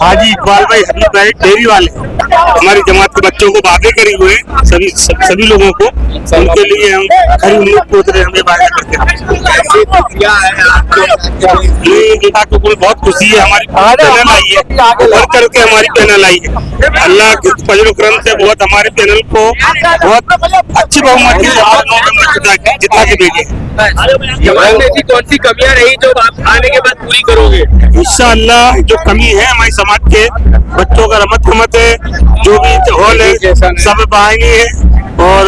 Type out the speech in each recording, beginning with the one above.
हाजी इकबाल भाई हबीब भाई डेयरी वाले हमारी जमात के बच्चों को वादे करे हुए सभी लोगों को, उनके लिए हम खरी उम्मीद को उतरे हमें वादा करते हैं। बहुत खुशी है, हमारी पैनल आई है, भर करके हमारी पैनल आई है। अल्लाह के फजल करम से बहुत हमारे पैनल को बहुत अच्छी बहुमत जितना के भेजे। कौन सी कमियां रही जो आप आने के बाद पूरी करोगे? इंशाअल्लाह जो कमी है हमारी समाज के बच्चों का रमत गमत है, जो भी हॉल है सब पाएंगे है, और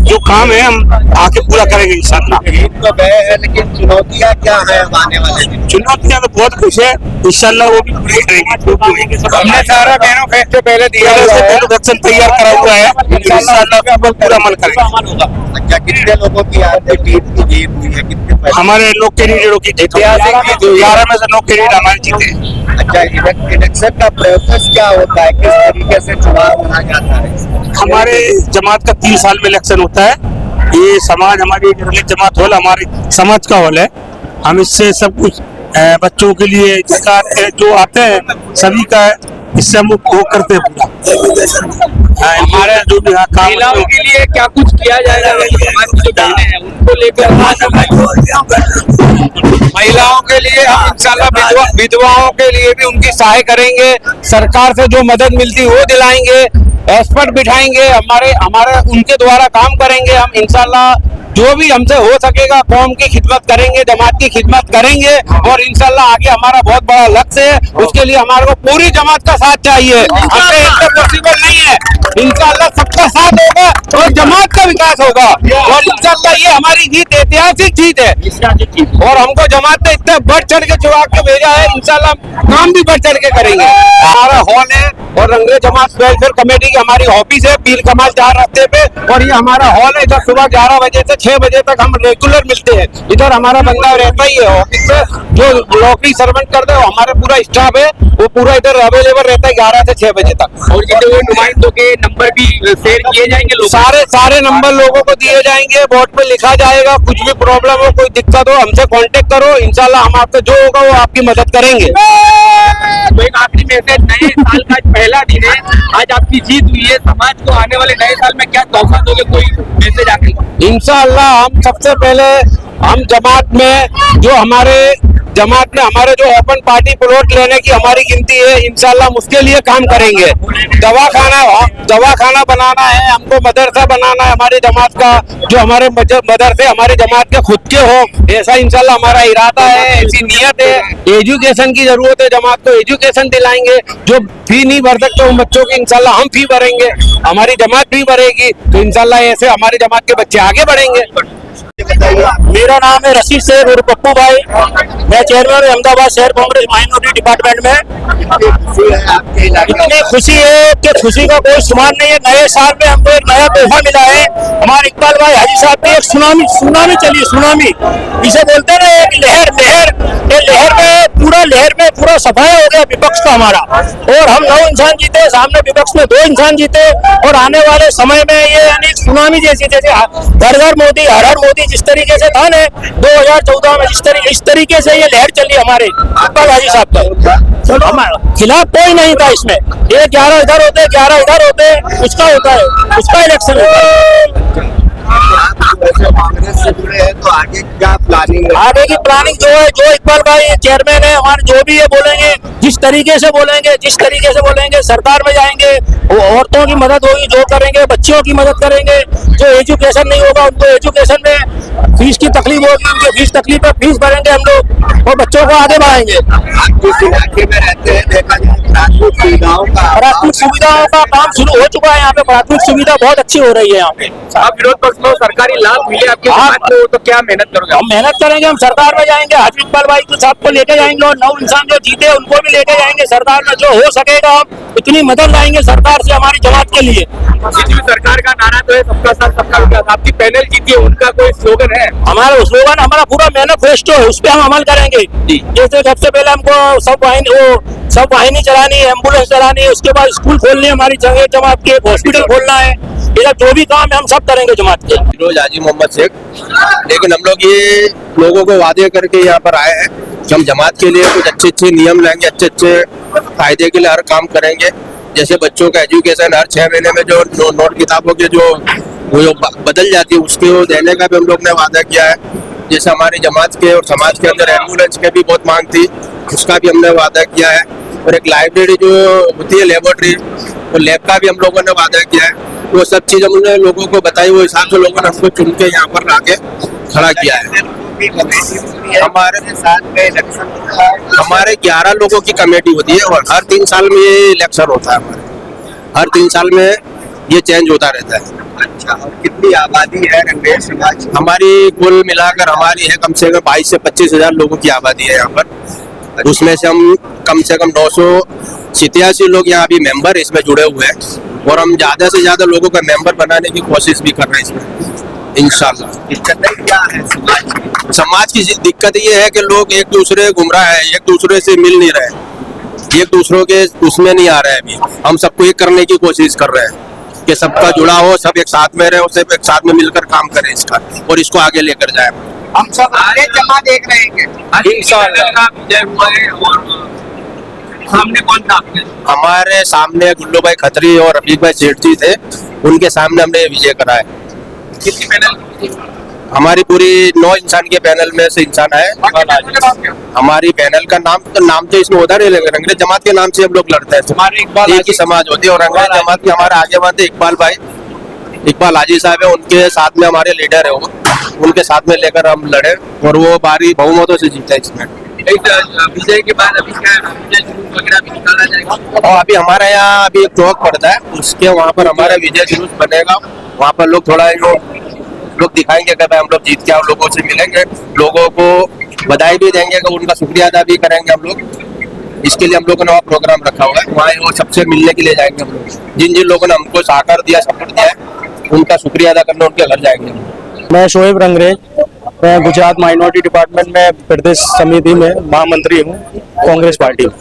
जो काम है हम आके पूरा करेंगे इंशाअल्लाह। तो गए हैं, लेकिन चुनौतियां क्या है आने वाले दिन? चुनौतियां तो बहुत कुछ है, इंशाअल्लाह वो भी पूरी करेंगे। हमने सारा मैनिफेस्टो से पहले दिया वैक्सीन तैयार करा हुआ है, इंशाअल्लाह पूरा अमल करेंगे। अच्छा, कितने लोगों की आपकी टीम की जीत हुई है? कितने हमारे 9 कैंडिडेटों की जीत, 11 में से 9 कैंडिडेट हमारे जीते। अच्छा, इलेक्शन का प्रोसेस क्या होता है, किस तरीके से चुनाव होना जाता है? हमारे जमात का 3 साल में इलेक्शन होता है। ये समाज हमारी जमात हॉल हमारे समाज का हॉल है। हम इससे सब कुछ बच्चों के लिए जो आते हैं सभी का इससे हम वो करते हैं पूरा। हमारे जो भी महिलाओं के लिए क्या कुछ किया जाएगा? उनको लेकर महिलाओं के लिए हम इंशाल्लाह विधवाओं के लिए भी उनकी सहाय करेंगे। सरकार से जो मदद मिलती है वो दिलाएंगे, एक्सपर्ट बिठाएंगे, हमारे उनके द्वारा काम करेंगे। हम इंशाल्लाह जो भी हमसे हो सकेगा कौम की खिदमत करेंगे, जमात की खिदमत करेंगे, और इंशाल्लाह आगे हमारा बहुत बड़ा लक्ष्य है। उसके लिए हमारे को पूरी जमात का साथ चाहिए। हमसे इससे पॉसिबल नहीं है। इंशाल्लाह सबका साथ होगा और जमात का विकास होगा, और इंशाल्लाह ये हमारी जीत ऐतिहासिक जीत है। और हमको जमात ने इतना बढ़ चढ़ के चुरा के भेजा है, इंशाल्लाह काम भी बढ़ चढ़ के करेंगे। हमारा हॉल है और रंगरे जमात वेलफेयर कमेटी की हमारी ऑफिस है पीर कमाल 4 रास्ते पे, और ये हमारा हॉल है। इधर सुबह 11 बजे से 6 बजे तक हम रेगुलर मिलते हैं। इधर हमारा बंदा रहता ही है ऑफिस में, जो नौकरी सर्वेंट करते हैं, हमारे पूरा स्टाफ है वो पूरा इधर अवेलेबल रहता है 11 से 6 बजे तक। और ये नुमाइंदों के नंबर भी शेयर किए जाएंगे, लोग सारे नंबर लोगों को दिए जाएंगे, बोर्ड पे लिखा जाएगा। कुछ भी प्रॉब्लम हो, कोई दिक्कत हो, हमसे कांटेक्ट करो, इंशाल्लाह हम आपसे जो होगा वो आपकी मदद करेंगे। तो एक आखिरी मैसेज, नए साल का पहला दिन है, आज आपकी जीत हुई है, समाज को आने वाले नए साल में क्या तोहफा दोगे? कोई मैसेज आखिरी? इंशाअल्लाह हम सबसे पहले हम जमात में जो हमारे ओपन पार्टी प्लॉट लेने की हमारी गिनती है, इंशाल्लाह हम उसके लिए काम करेंगे। दवाखाना बनाना है, हमको मदरसा बनाना है हमारी जमात का, जो हमारे मदरसे हमारी जमात के खुद के हो, ऐसा इंशाल्लाह हमारा इरादा है, ऐसी नियत है। एजुकेशन की जरूरत है, जमात को एजुकेशन दिलाएंगे। जो फी नहीं भर सकते उन बच्चों की इंशाल्लाह हम फी भरेंगे, हमारी जमात भी भरेगी, तो इंशाल्लाह ऐसे हमारी जमात के बच्चे आगे बढ़ेंगे। मेरा नाम है रशीद शेख और पप्पू भाई। मैं चेयरमैन अहमदाबाद शहर कांग्रेस माइनॉरिटी डिपार्टमेंट में। इतनी खुशी है कि खुशी का कोई शुमार नहीं है। नए साल में हमको एक नया तोहफा मिला है। हमारे इकबाल भाई हाजी साहब की एक सुनामी चली, सुनामी इसे बोलते हैं, एक लहर में पूरा सफाया हो गया विपक्ष का हमारा। और हम 9 इंसान जीते, सामने विपक्ष में 2 इंसान जीते। और आने वाले समय में ये यानी सुनामी जैसे घर घर मोदी हर हर मोदी जिस तरीके से था ना 2014 में, इस तरीके से ये लहर चली हमारे इकबाल हाजी साहब का। हमारे खिलाफ कोई नहीं था इसमें। ये 11 इधर होते 11 इधर होते, उसका होता है, उसका इलेक्शन होता है। कांग्रेस से जुड़े हैं तो आगे क्या प्लानिंग है? आगे की प्लानिंग जो है, जो इकबाल भाई चेयरमैन है हमारे, जो भी ये बोलेंगे, जिस तरीके से बोलेंगे सरकार में जाएंगे, वो औरतों की मदद होगी, जो करेंगे बच्चियों की मदद करेंगे। जो एजुकेशन नहीं होगा उनको एजुकेशन में फीस की तकलीफ होगी, उनकी फीस तकलीफ में फीस भरेंगे हम लोग और बच्चों को आगे बढ़ाएंगे। आप जिस इलाके में रहते हैं देखा जाए प्राथमिक सुविधाओं का काम शुरू हो चुका है। यहाँ पे प्राथमिक सुविधा बहुत अच्छी हो रही है यहाँ पे। आप विरोध पक्ष में सरकारी लाभ मिले आपके समाज को, तो क्या मेहनत करोगे? हम मेहनत करेंगे, हम सरकार में जाएंगे, हाजी इकबाल भाई को साहब को लेके जाएंगे और 9 इंसान जो जीते उनको भी लेके जाएंगे सरकार में। जो हो सकेगा हम इतनी मदद लाएंगे सरकार से हमारी जमात के लिए। सरकार का नारा तो है सबका साथ सबका विकास। आपकी पैनल जीती है, उनका कोई स्लोगन है? हमारा स्लोगन, हमारा पूरा मैनिफेस्टो है, उस पर हम अमल करेंगे। जैसे सबसे पहले हमको सब वाहिनी चलानी है, एम्बुलेंस चलानी है, उसके बाद स्कूल खोलनी है हमारी जमात के, हॉस्पिटल खोलना है। ये जो भी काम है हम सब करेंगे जमात के। फिरोज हाजी मोहम्मद शेख। लेकिन हम लोग ये लोगों को वादे करके यहाँ पर आए हैं कि हम जमात के लिए कुछ अच्छे नियम लाएंगे, अच्छे फायदे के लिए हर काम करेंगे। जैसे बच्चों का एजुकेशन हर 6 महीने में जो नोट किताबों के जो बदल जाती है उसके देने का भी हम लोग ने वादा किया है। जैसे हमारी जमात के और समाज के अंदर एम्बुलेंस की भी बहुत मांग थी, उसका भी हमने वादा किया है। और एक लाइब्रेरी जो होती है लेबोरेटरी, वो लैब का भी हम लोगों ने वादा किया है। वो सब चीज हमने लोगों को बताई, वो हिसाब से लोगों ने हमको चुन के यहाँ पर लाके खड़ा किया है। हमारे 11 लोगों की कमेटी होती है और हर 3 साल में ये इलेक्शन होता है। हमारे हर 3 साल में ये चेंज होता रहता है। अच्छा, और कितनी आबादी है रंगरेज समाज? हमारी कुल मिलाकर हमारी है कम से कम 22 से 25 हजार लोगों की आबादी है यहाँ पर। उसमें से हम कम से कम 987 लोग यहाँ अभी मेंबर इसमें जुड़े हुए हैं और हम ज्यादा से ज्यादा लोगों का मेंबर बनाने की कोशिश भी कर रहे हैं इसमें इंशाल्लाह। दिक्कतें क्या है समाज की दिक्कत ये है कि लोग एक दूसरे गुमराह है, एक दूसरे से मिल नहीं रहे, एक दूसरों के उसमें नहीं आ रहे हैं। अभी हम सबको एक करने की कोशिश कर रहे हैं कि सबका जुड़ा हो, सब एक साथ में रहे, सब एक साथ में मिलकर काम करें इसका और इसको आगे लेकर जाए। हम सब आगे जमा देख रहेंगे सामने कौन था आपके? हमारे सामने गुल्लू भाई खत्री और रफीक भाई सेठ जी थे, उनके सामने हमने विजय कराया। कितनी पैनल? हमारी पूरी 9 इंसान के पैनल में से इंसान है। हमारी पैनल का नाम तो इसमें होता नहीं, रंगरेज जमात के नाम से हम लोग लड़ते हैं। हमारे एक ही समाज होती है और रंगरेज जमात के हमारे आगे बढ़ते इकबाल भाई, इकबाल हाजी साहब है, उनके साथ में हमारे लीडर है, वो उनके साथ में लेकर हम लड़े और वो भारी बहुमतों से जीता इसमें। विजय के बाद अभी क्या विजय जुलूस वगैरह भी निकाला जाएगा? और अभी हमारे यहाँ अभी एक चौक पड़ता है, उसके वहाँ पर हमारा विजय जुलूस बनेगा। वहाँ पर लोग थोड़ा लोग दिखाएंगे कि भाई हम लोग जीत के आप लोगों से मिलेंगे, लोगों को बधाई भी देंगे, कि उनका शुक्रिया अदा भी करेंगे हम लोग। इसके लिए हम लोगों ने वहाँ प्रोग्राम रखा हुआ है, वहाँ वो सबसे मिलने के लिए जाएंगे हम लोग। जिन जिन लोगों ने हमको सहकार दिया, सपोर्ट दिया है, उनका शुक्रिया अदा करने उनके घर जाएंगे। मैं शोएब रंगरेज, मैं गुजरात माइनॉरिटी डिपार्टमेंट में प्रदेश समिति में महामंत्री हूँ कांग्रेस पार्टी में।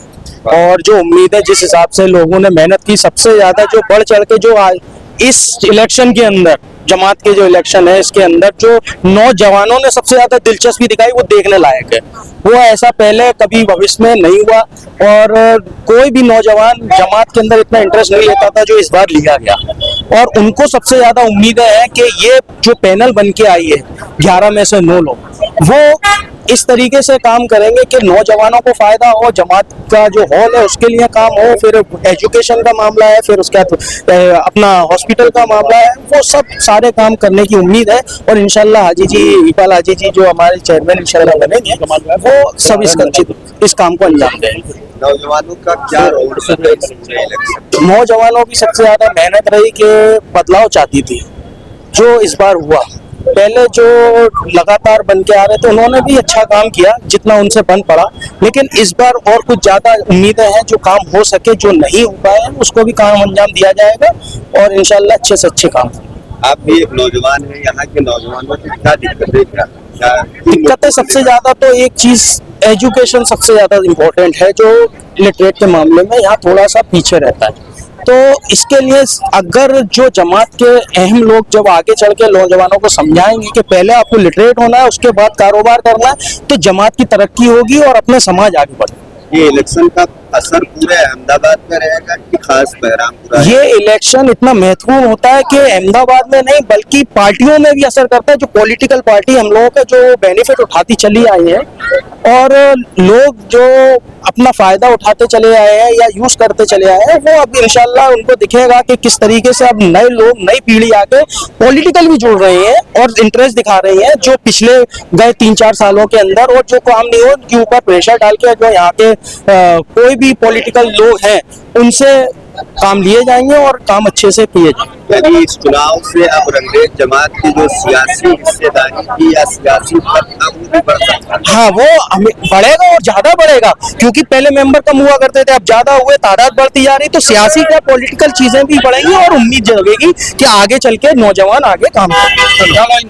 और जो उम्मीद है, जिस हिसाब से लोगों ने मेहनत की, सबसे ज्यादा जो बढ़ चढ़ के जो इस इलेक्शन के अंदर जमात के जो इलेक्शन है इसके अंदर जो नौजवानों ने सबसे ज्यादा दिलचस्पी दिखाई, वो देखने लायक है। वो ऐसा पहले कभी भविष्य में नहीं हुआ और कोई भी नौजवान जमात के अंदर इतना इंटरेस्ट नहीं लेता था जो इस बार लिया गया। और उनको सबसे ज्यादा उम्मीद है कि ये जो पैनल बन के आई है 11 में से 9 लोग, वो इस तरीके से काम करेंगे कि नौजवानों को फायदा हो, जमात का जो हॉल है उसके लिए काम हो, फिर एजुकेशन का मामला है, फिर उसके बाद अपना हॉस्पिटल का मामला है, वो सब सारे काम करने की उम्मीद है। और इंशाल्लाह हाजी जी, इकबाल हाजी जी जो हमारे चेयरमैन इंशाल्लाह बनेंगे, वो सब इस काम को अंजाम देंगे। नौजवानों का क्या रोल? नौजवानों की सबसे ज्यादा मेहनत रही कि बदलाव चाहती थी, जो इस बार हुआ पहले जो लगातार बन के आ रहे थे उन्होंने भी अच्छा काम किया जितना उनसे बन पड़ा, लेकिन इस बार और कुछ ज्यादा उम्मीदें हैं, जो काम हो सके, जो नहीं हो पाए उसको भी काम अंजाम दिया जाएगा और इंशाल्लाह अच्छे से अच्छे काम। आप भी एक नौजवान हैं, यहाँ के नौजवानों को क्या दिक्कतें क्या दिक्कतें सबसे ज्यादा तो एक चीज एजुकेशन सबसे ज्यादा इम्पोर्टेंट है, जो लिटरेट के मामले में यहाँ थोड़ा सा पीछे रहता है। तो इसके लिए अगर जो जमात के अहम लोग जब आगे चल के नौजवानों को समझाएंगे कि पहले आपको लिटरेट होना है, उसके बाद कारोबार करना है, तो जमात की तरक्की होगी और अपने समाज आगे बढ़ेगा। ये इलेक्शन का असर पूरे अहमदाबाद में रहेगा कि खास बहरामपुरा? ये इलेक्शन इतना महत्वपूर्ण होता है कि अहमदाबाद में नहीं बल्कि पार्टियों में भी असर करता है। जो पॉलिटिकल पार्टी हम लोगों का जो बेनिफिट उठाती चली आई है और लोग जो अपना फायदा उठाते चले आए हैं या यूज करते चले आए हैं, वो अब इंशाल्लाह उनको दिखेगा कि किस तरीके से अब नए लोग, नई पीढ़ी आके पॉलिटिकल भी जुड़ रहे हैं और इंटरेस्ट दिखा रही है, जो पिछले गए 3-4 सालों के अंदर और जो काम नहीं हो उनके ऊपर प्रेशर डाल के जो यहाँ के कोई भी पॉलिटिकल लोग हैं उनसे काम लिए जाएंगे और काम अच्छे से किए जाएंगे। यदि इस चुनाव से अब रंगरेज जमात की जो सियासी हिस्सेदारी की या सियासी वो भी बढ़ सकता है? हाँ, वो बढ़ेगा और ज्यादा बढ़ेगा, क्योंकि पहले मेंबर कम हुआ करते थे, अब ज्यादा हुए, तादाद बढ़ती जा रही, तो सियासी क्या पॉलिटिकल चीजें भी बढ़ेंगी और उम्मीद जगेगी कि आगे चल के नौजवान आगे काम करेंगे।